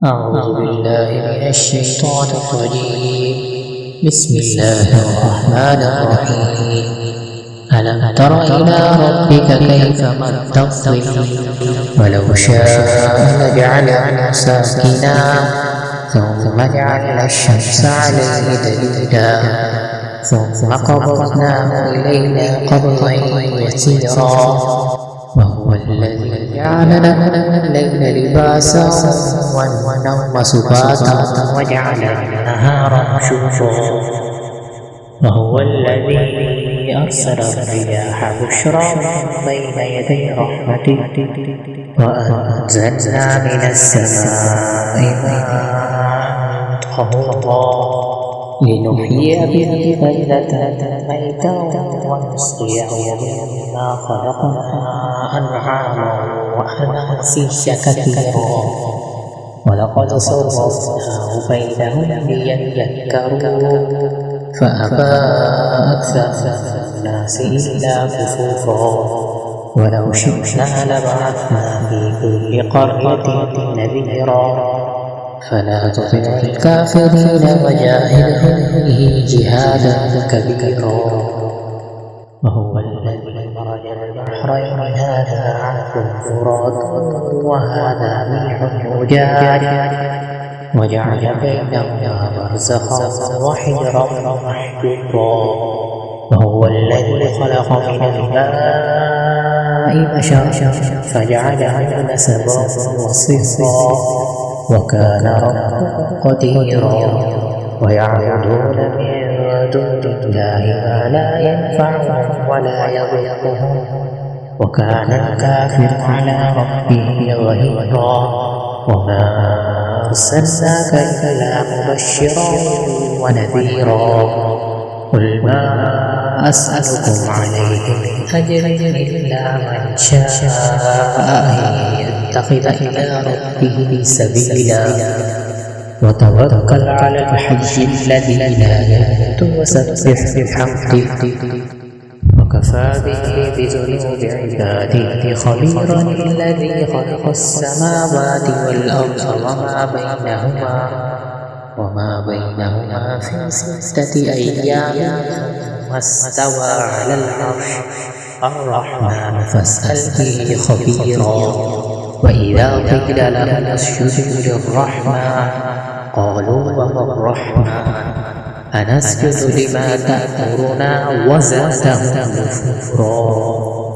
أعوذ بالله من الشيطان الرجيم. بسم الله الرحمن الرحيم. ألم تر إلى ربك كيف مد الظل ولو شاء لجعله ساكنا ثم جعلنا الشمس عليه دليلا ثم قبضناه إلينا قبضا يسيرا وهو الذي جعل لكم الليل لباسا والنوم سباتا وجعل النهار نشورا وهو الذي أرسل الرياح بشرا بين يدي رحمته وأنزلنا من السماء ماء طهورا لنحيي به بلدة ميتا ونسقيه مما خلقنا أنعاما وأناسيا كثيرا ولقد صرفناه بينهم ليذكروا فأبى أكثر الناس إلا كفورا ولو شئنا لبعثنا في كل قرية نذيرا فلا تطع الكافرين وجاهدهم به جهادا كبيرا وهو الذي مرج البحرين هذا عذب فرات وهذا ملح أجاج وجعل بينهما برزخا وحجرا محجورا وهو الذي خلق من الماء بشرا فجعله نسبا وصهرا وكان ربك قديرا ويعبدون من دون الله ما لا ينفعهم ولا يضرهم وكان الكافر على ربه ظهيرا وما أرسلناك إلا مبشرا ونذيرا قل ما أسألكم عليه من أجر إلا من شاء أن يتخذ إلى ربه سبيلا وتوكل على الحي الذي لا يموت وسبح بحمده وكفى به بذنوب عباده خبيرا الذي خلق السماوات والأرض وما بينهما في 6 أيام ثم استوى على العرش الرحمن فاسأل به خبيرا وإذا قيل لهم اسجدوا للرحمن قالوا وما الرحمن أنسجد لما تأمرنا وزادهم نفورا